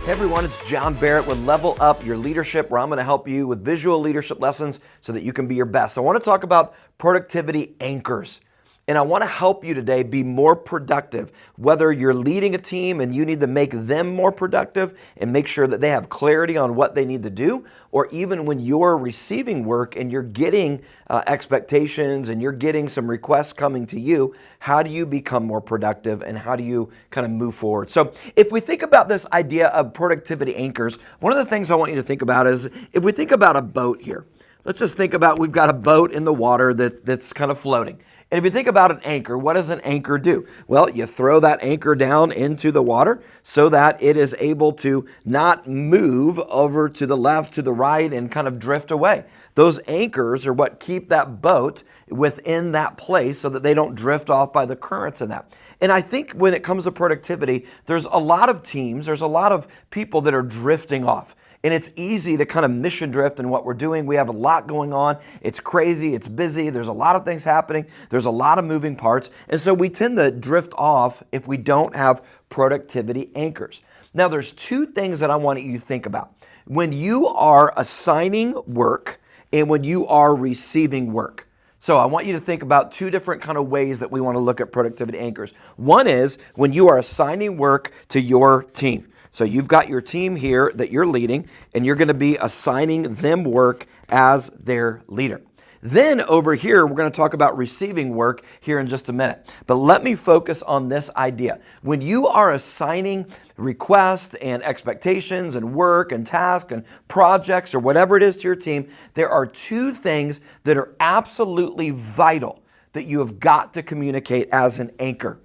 Hey everyone, it's John Barrett with Level Up Your Leadership, where I'm going to help you with visual leadership lessons so that you can be your best. I want to talk about productivity anchors. And I want to help you today be more productive, whether you're leading a team and you need to make them more productive and make sure that they have clarity on what they need to do, or even when you're receiving work and you're getting expectations and you're getting some requests coming to you, how do you become more productive and how do you kind of move forward? So if we think about this idea of productivity anchors, one of the things I want you to think about is if we think about a boat here, let's just think about we've got a boat in the water that's kind of floating. And if you think about an anchor, what does an anchor do? Well, you throw that anchor down into the water so that it is able to not move over to the left, to the right, and kind of drift away. Those anchors are what keep that boat within that place so that they don't drift off by the currents in that. And I think when it comes to productivity, there's a lot of teams, there's a lot of people that are drifting off. And it's easy to kind of mission drift in what we're doing. We have a lot going on. It's crazy. It's busy. There's a lot of things happening. There's a lot of moving parts. And so we tend to drift off if we don't have productivity anchors. Now, there's two things that I want you to think about. When you are assigning work and when you are receiving work. So I want you to think about two different kind of ways that we want to look at productivity anchors. One is when you are assigning work to your team. So you've got your team here that you're leading, and you're going to be assigning them work as their leader. Then over here, we're going to talk about receiving work here in just a minute. But let me focus on this idea. When you are assigning requests and expectations and work and tasks and projects or whatever it is to your team, there are two things that are absolutely vital that you have got to communicate as an anchor.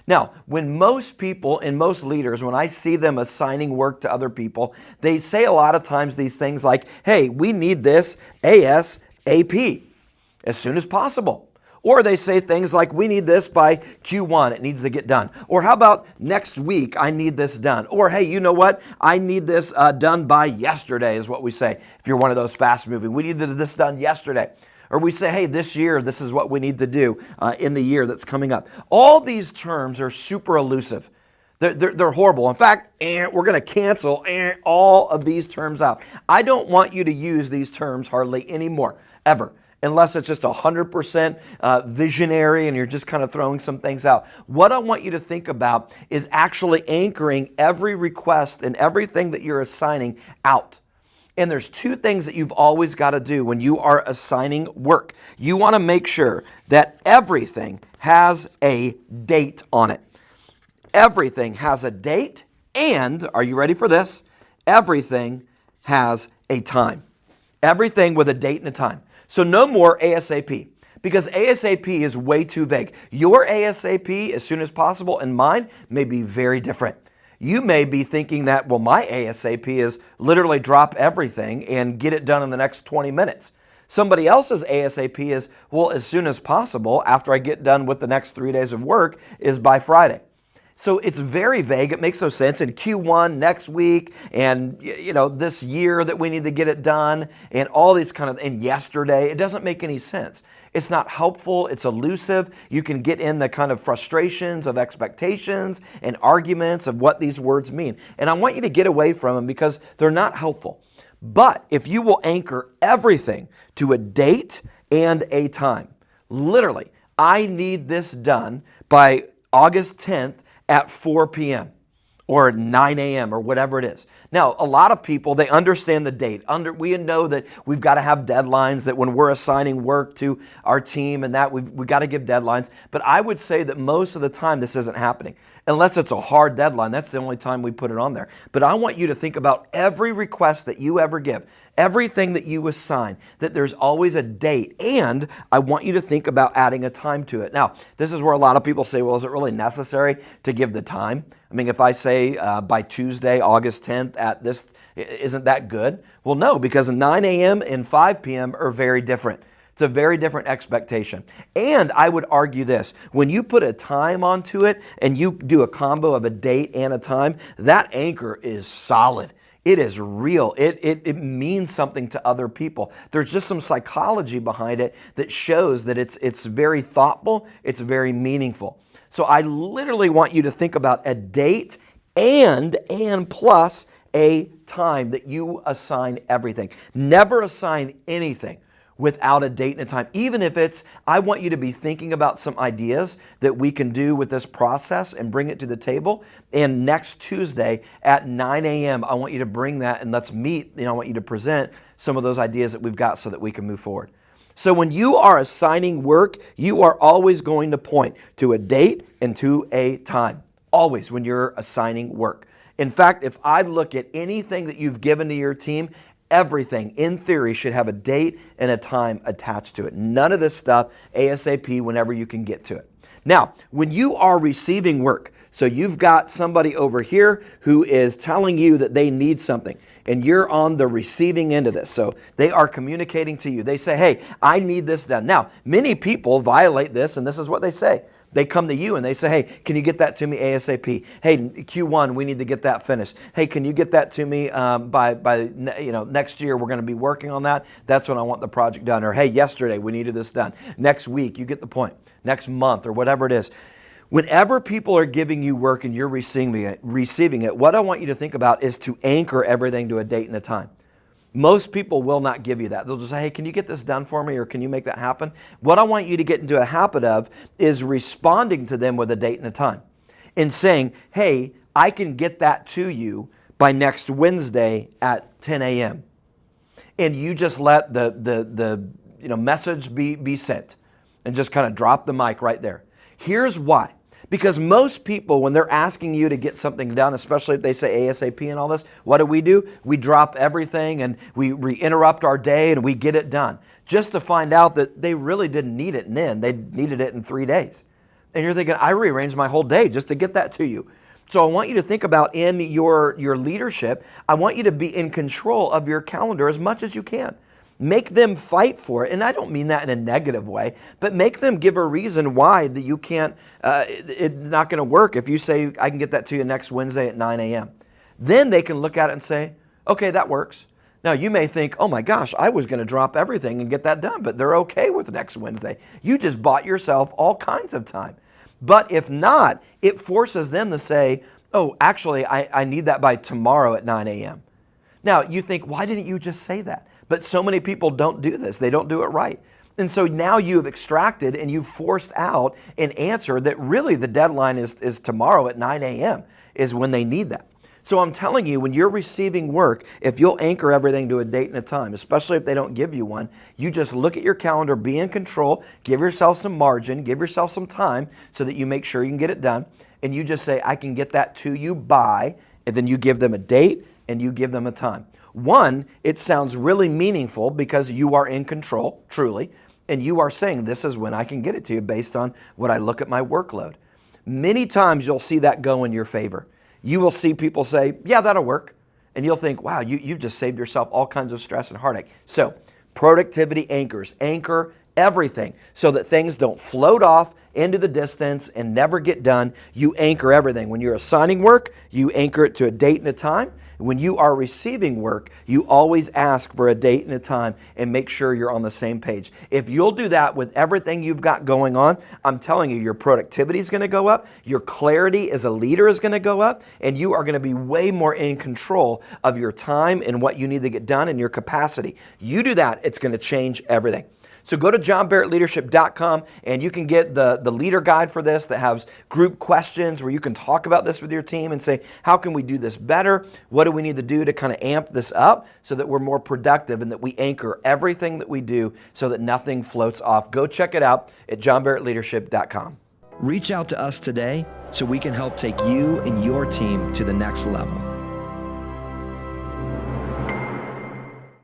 Now, when most people and most leaders, when I see them assigning work to other people, they say a lot of times these things like, hey, we need this ASAP, as soon as possible. Or they say things like, we need this by Q1, it needs to get done. Or how about next week, I need this done. Or hey, you know what, I need this done by yesterday is what we say. If you're one of those fast moving, we need this done yesterday. Or we say, hey, this year, this is what we need to do in the year that's coming up. All these terms are super elusive. They're horrible. In fact, we're going to cancel all of these terms out. I don't want you to use these terms hardly anymore, ever, unless it's just 100% visionary and you're just kind of throwing some things out. What I want you to think about is actually anchoring every request and everything that you're assigning out. And there's two things that you've always got to do when you are assigning work. You want to make sure that everything has a date on it. Everything has a date, and, are you ready for this? Everything has a time. Everything with a date and a time. So no more ASAP, because ASAP is way too vague. Your ASAP, as soon as possible, and mine may be very different. You may be thinking that, well, my ASAP is literally drop everything and get it done in the next 20 minutes. Somebody else's ASAP is, well, as soon as possible after I get done with the next 3 days of work is by Friday. So it's very vague. It makes no sense. In Q1 next week and, this year that we need to get it done and all these and yesterday, it doesn't make any sense. It's not helpful. It's elusive. You can get in the kind of frustrations of expectations and arguments of what these words mean. And I want you to get away from them because they're not helpful. But if you will anchor everything to a date and a time, literally, I need this done by August 10th at 4 p.m. or 9 a.m. or whatever it is. Now, a lot of people, they understand the date. We know that we've got to have deadlines, that when we're assigning work to our team and that we've got to give deadlines. But I would say that most of the time this isn't happening. Unless it's a hard deadline, that's the only time we put it on there. But I want you to think about every request that you ever give, everything that you assign, that there's always a date. And I want you to think about adding a time to it. Now, this is where a lot of people say, well, is it really necessary to give the time? I mean, if I say by Tuesday, August 10th at this, isn't that good? Well, no, because 9 a.m. and 5 p.m. are very different. It's a very different expectation. And I would argue this, when you put a time onto it and you do a combo of a date and a time, that anchor is solid. It is real. It means something to other people. There's just some psychology behind it that shows that it's very thoughtful, it's very meaningful. So I literally want you to think about a date and plus a time that you assign everything. Never assign anything without a date and a time. Even if it's, I want you to be thinking about some ideas that we can do with this process and bring it to the table. And next Tuesday at 9 a.m., I want you to bring that and let's meet. I want you to present some of those ideas that we've got so that we can move forward. So when you are assigning work, you are always going to point to a date and to a time. Always when you're assigning work. In fact, if I look at anything that you've given to your team, everything in theory should have a date and a time attached to it. None of this stuff ASAP whenever you can get to it. Now, when you are receiving work, so you've got somebody over here who is telling you that they need something and you're on the receiving end of this. So they are communicating to you. They say, hey, I need this done. Now, many people violate this and this is what they say. They come to you and they say, hey, can you get that to me ASAP? Hey, Q1, we need to get that finished. Hey, can you get that to me by next year? We're going to be working on that. That's when I want the project done. Or hey, yesterday we needed this done. Next week, you get the point. Next month or whatever it is. Whenever people are giving you work and you're receiving it, what I want you to think about is to anchor everything to a date and a time. Most people will not give you that. They'll just say, hey, can you get this done for me or can you make that happen? What I want you to get into a habit of is responding to them with a date and a time and saying, hey, I can get that to you by next Wednesday at 10 a.m. And you just let the message be sent and just kind of drop the mic right there. Here's why. Because most people, when they're asking you to get something done, especially if they say ASAP and all this, what do? We drop everything and we interrupt our day and we get it done. Just to find out that they really didn't need it then. They needed it in 3 days. And you're thinking, I rearranged my whole day just to get that to you. So I want you to think about in your leadership, I want you to be in control of your calendar as much as you can. Make them fight for it. And I don't mean that in a negative way, but make them give a reason why that you can't, it's not going to work if you say, I can get that to you next Wednesday at 9 a.m. Then they can look at it and say, okay, that works. Now you may think, oh my gosh, I was going to drop everything and get that done, but they're okay with next Wednesday. You just bought yourself all kinds of time. But if not, it forces them to say, oh, actually, I need that by tomorrow at 9 a.m. Now you think, why didn't you just say that? But so many people don't do this. They don't do it right. And so now you have extracted and you've forced out an answer that really the deadline is tomorrow at 9 a.m. is when they need that. So I'm telling you, when you're receiving work, if you'll anchor everything to a date and a time, especially if they don't give you one, you just look at your calendar, be in control, give yourself some margin, give yourself some time so that you make sure you can get it done. And you just say, I can get that to you by, and then you give them a date and you give them a time. One, it sounds really meaningful because you are in control, truly, and you are saying this is when I can get it to you based on what I look at my workload. Many times you'll see that go in your favor. You will see people say, yeah, that'll work. And you'll think, wow, you've just saved yourself all kinds of stress and heartache. So productivity anchors. Anchor everything so that things don't float off into the distance and never get done. You anchor everything. When you're assigning work, you anchor it to a date and a time. When you are receiving work, you always ask for a date and a time and make sure you're on the same page. If you'll do that with everything you've got going on, I'm telling you, your productivity is going to go up, your clarity as a leader is going to go up, and you are going to be way more in control of your time and what you need to get done and your capacity. You do that, it's going to change everything. So go to johnbarrettleadership.com and you can get the leader guide for this that has group questions where you can talk about this with your team and say, how can we do this better? What do we need to do to kind of amp this up so that we're more productive and that we anchor everything that we do so that nothing floats off? Go check it out at johnbarrettleadership.com. Reach out to us today so we can help take you and your team to the next level.